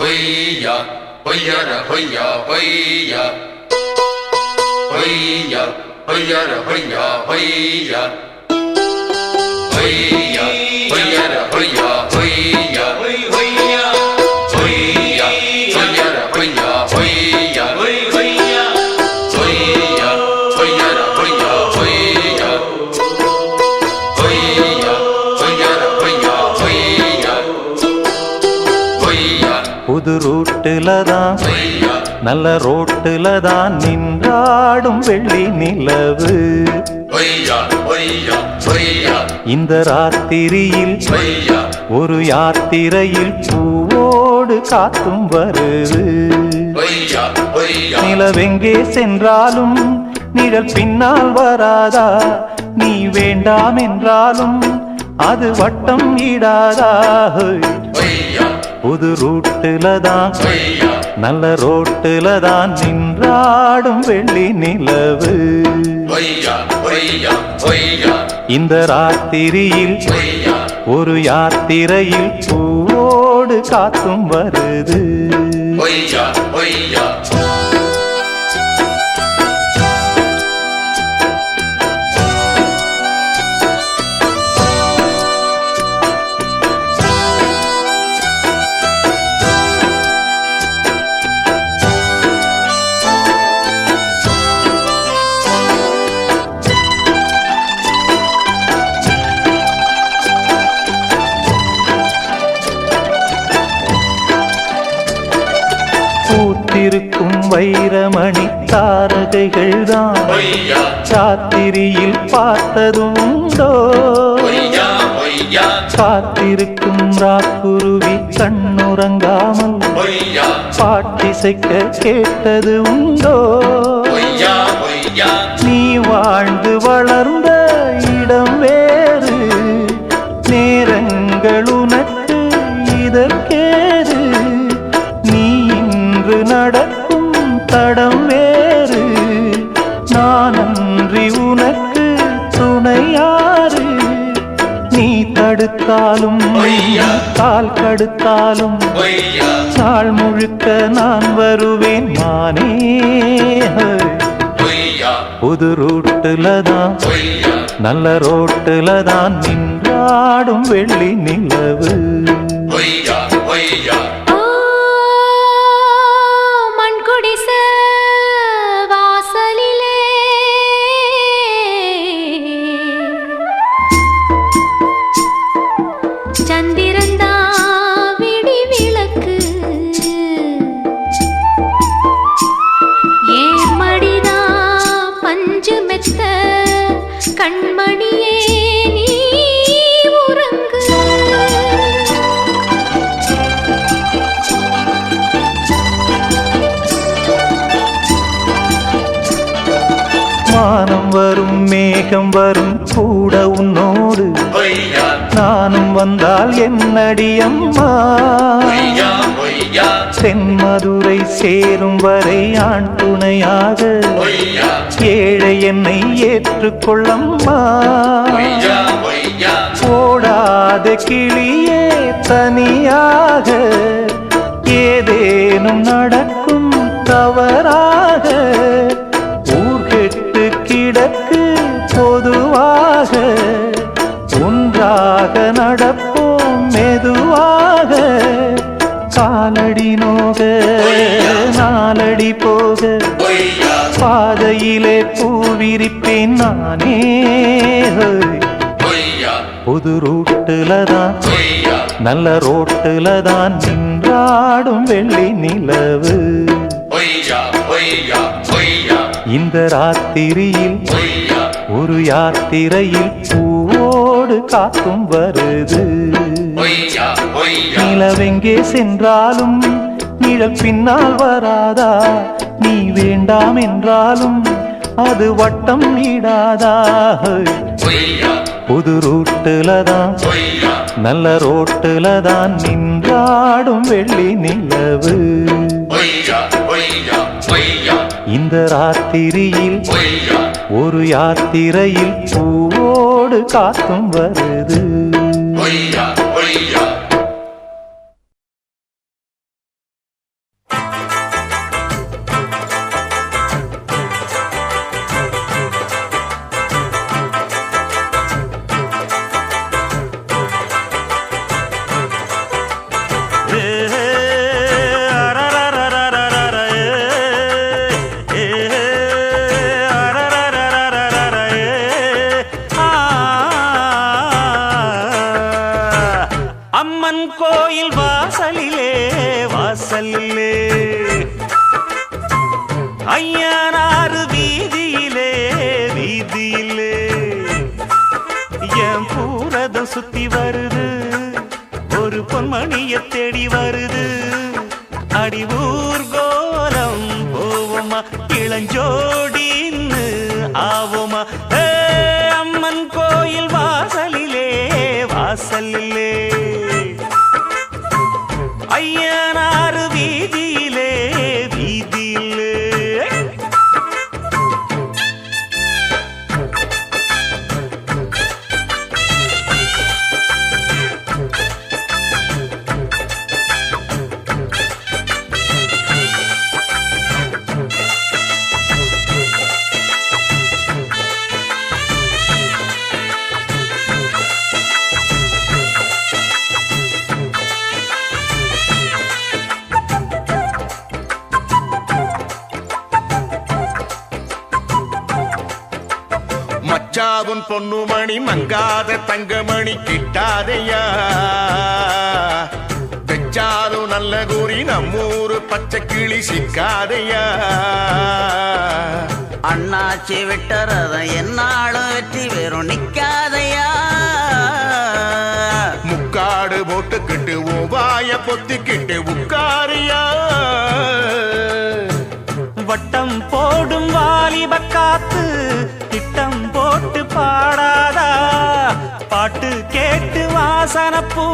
ஹொய்யா ஹொய்யர ஹொய்யா ஹொய்யா ஹொய்யா ஹொய்யர ஹொய்யா ஹொய்யா ஹொய்யா ஹொய்யர ஹொய்யா ஹொய்யா ஹொய்யா ஹொய்யா ஹொய்யர ஹொய்யா ஹொய்யா ஹொய்யா ஹொய்யா ஹொய்யர ஹொய்யா ஹொய்யா ஹொய்யா ஹொய்யர ஹொய்யா ஹொய்யா ஹொய்யா புது ரூட்டுல தான் நல்ல ரோட்டுல தான் நின்றாடும் வெள்ளி நிலவு. இந்த ராத்திரியில் ஒரு யாத்திரையில் பூவோடு காத்தும் வருது. நிலவெங்கே சென்றாலும் நிழல் பின்னால் வராதா? நீ வேண்டாம் என்றாலும் அது வட்டம் இடாதா? புது ரூட்டுல தான் நல்ல ரோட்டுல தான் நின்றாடும் வெள்ளி நிலவு. இந்த ராத்திரியில் ஒரு யாத்திரையில் பூவோடு காத்தும் வருது. பூத்திருக்கும் வைரமணி தாரகைகள் தான் ராத்திரியில் பார்த்ததுண்டோ? காத்திருக்கும் ராக்குருவி கண்ணுறங்காமல் பாட்டிசைக்க கேட்டது உண்டோ? நீ வாழ்ந்து வளர்ந்த இடம் வேறு, நேரங்கள் உனக்கு இதற்கேது. நீ இன்று நடக்கும் தடம் வேறு, நான் அன்றி உனக்கு துணையாறு. நீ தடுத்தாலும் கால் கடுத்தாலும் நாள் முழுக்க நான் வருவேன் மானே. புது ரூட்டுல தான் நல்ல ரோட்டுல தான் நின்றாடும் வெள்ளி நிலவு. சந்திரந்தா விடி விளக்கு ஏன் மடிதா பஞ்சு மெத்த கண்மணியே நீ உறங்கு. மானம் வரும் மேகம் வரும் கூட உன்னோடு, நானும் வந்தால் என்னடி அம்மா? தென்மதுரை சேரும் வரை ஆண் துணையாக ஏழை என்னை ஏற்றுக்கொள்ளம்மா. ஓடாத கிளியே தனியாக ஏதேனும் நடக்கும் தவறாக. ஊர்கெட்டு கிடக்கு பொதுவாக, ஒன்றாக நடப்போம் மெதுவாக. காலடி நோக நாலடி போக பாதையிலே பூவிரிப்பேன் நானே. புது ரூட்டுல தான் நல்ல ரோட்டுல தான் நின்றாடும் வெள்ளி நிலவு. இந்த ராத்திரியில் ஒரு யாத்திரையில் பூவோடு காத்தும் வருது. நிலவெங்கே சென்றாலும் நிழல் பின்னால் வராதா? நீ வேண்டாம் என்றாலும் அது வட்டம் இடாதா? புது ரூட்டுல தான் நல்ல ரோட்டுல தான் நின்றாடும் வெள்ளி நிலவு. இந்த ராத்திரியில் ஒரு யாத்திரையில் பூவோடு காத்தும் வருது. வாசலிலே வாசலிலே ஐயனாறு வீதியிலே வீதியிலே என் பூரதம் சுத்தி வருது ஒரு பொன்மணிய தேடி வருது அடி ஊர்கோலம் போவோமா இளஞ்சோடின்னு ஆவோமா அம்மன் கோயில் வாசலிலே வாசலிலே ஐயனாறு வீதியிலே வீதியிலே மச்சாவும் பொண்ணுமணி மங்காத தங்கமணி கிட்டாதையா பெச்சாலும் நல்ல கூறி நம்மூரு பச்சை கிளி சிக்காதையா அண்ணாச்சி விட்டறத என்னாலும் வெற்றி வெறும் நிக்காதையா முக்காடு போட்டுக்கிட்டு வாய பொத்திக்கிட்டு உட்காரியா வட்டம் போடும் வாலிப காத்து திட்டம் போட்டு பாடாதா பாட்டு கேட்டு வாசனப்பூ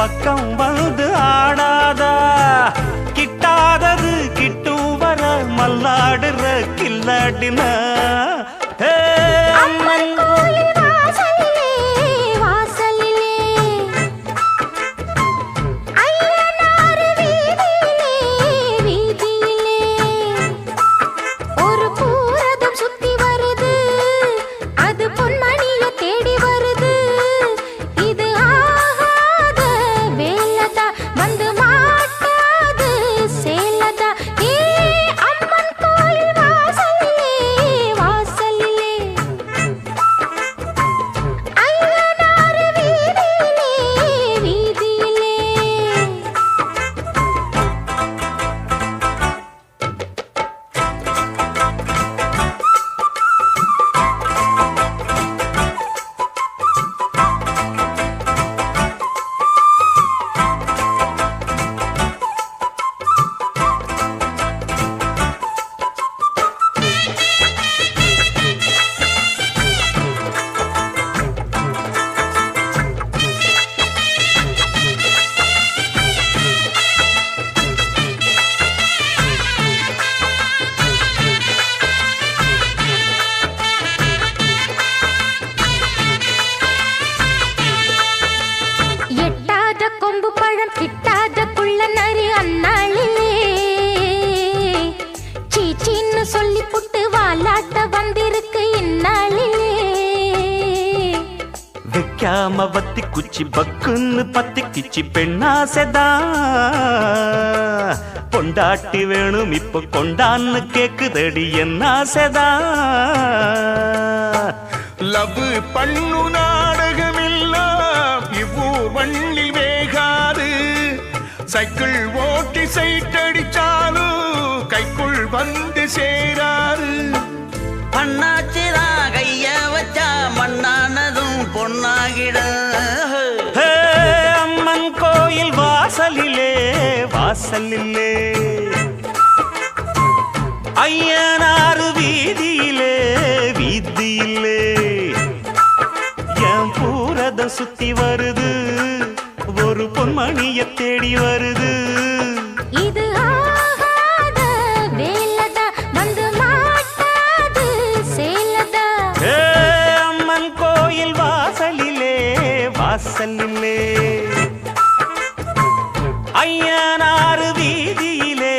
பக்கம் வந்து ஆடாதா கிட்டாதது கிட்டும் வர மல்லாடுற கில்லாடின அம்மன் கோயில் வாசலிலே வாசலிலே ஐயனாறு வீதியிலே வீதியிலே ஒரு பூரதம் சுத்தி வருது அது பொன்மணிய தேடி வருது இது ஆகாத வேலதா வந்து மாட்டாது சேலதா அம்மன் கோயில் வாசலிலே வாசலிலே ஐயனாறு வீதியிலே வீதியிலே எட்டாத கொம்பு பழம் கிட்டாத குள்ள நரி அந்நாளிலே சீச்சின்னு சொல்லி புட்டு வாலாட்ட வந்திருக்கு இந்நாளிலே வைக்காம வத்தி குச்சி பக்குன்னு பத்தி கிச்சி பெண்ணாசைதா பொண்டாட்டி வேணும் இப்ப கொண்டான்னு கேக்குதடி என்ன ஆசைதா லவ் பண்ணு நாடகமெல்லாம் இவ்வூர் வள்ளி வேகாது சைக்கிள் ஓட்டி சைட்டடிச்சாலும் கைக்குள் வந்து சேராது அண்ணாச்சிதான் கைய வச்சா மண்ணானதும் பொன்னாகிட ஹே, அம்மன் கோயில் வாசலிலே வாசலிலே ஐயனாறு வீதியிலே வீதியிலே என் பூரதம் சுத்தி வருது ஒரு பொன்மணிய தேடி வருது இது ஆகாத வேலதா வந்து மாட்டாது சேலதா ஏ அம்மன் கோயில் வாசலிலே வாசலிலே ஐயனாறு வீதியிலே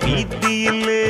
வீதியிலே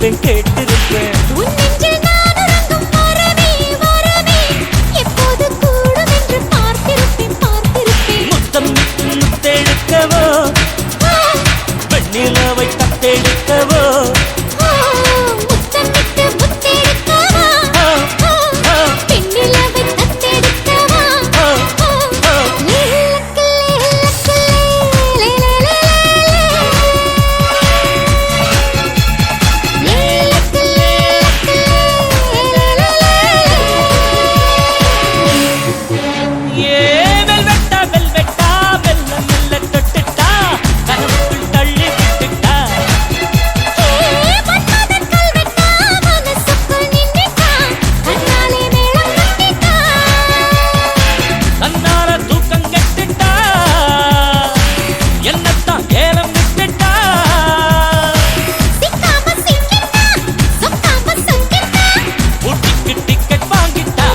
கேட்டிருப்பேன் கேட்டிருப்பேன் உன் நெஞ்சில் நான் உறங்கும் வரவே வரவே எப்போது கூடும் என்று பார்த்திருப்பேன் பார்த்திருப்பேன் முத்தம் விட்டு முத்தெடுக்கவோ வெண்ணிலவை தத்தெடுக்கவோ முத்தம் விட்டு முத்தெடுக்கவா பெண்ணிலவை தத்தெடுக்கவா ஏ வெல்வெட்டா வெல்வெட்டா மெல்ல மெல்ல தொட்டுட்டா கனவுக்குள் தள்ளி விட்டுட்டா மன்மதன் கல்வெட்டா மனசுக்குள் நின்னுட்டா கண்ணாலே மேளம் கட்டிட்டா தன்னால தூக்கம் கெட்டுட்டா என்னத்தான் ஏலம் விட்டுட்டா சிக்காம சிக்கிட்டா சொக்காம சொங்கிட்டா ஊட்டிக்கு டிக்கெட் வாங்கிட்டா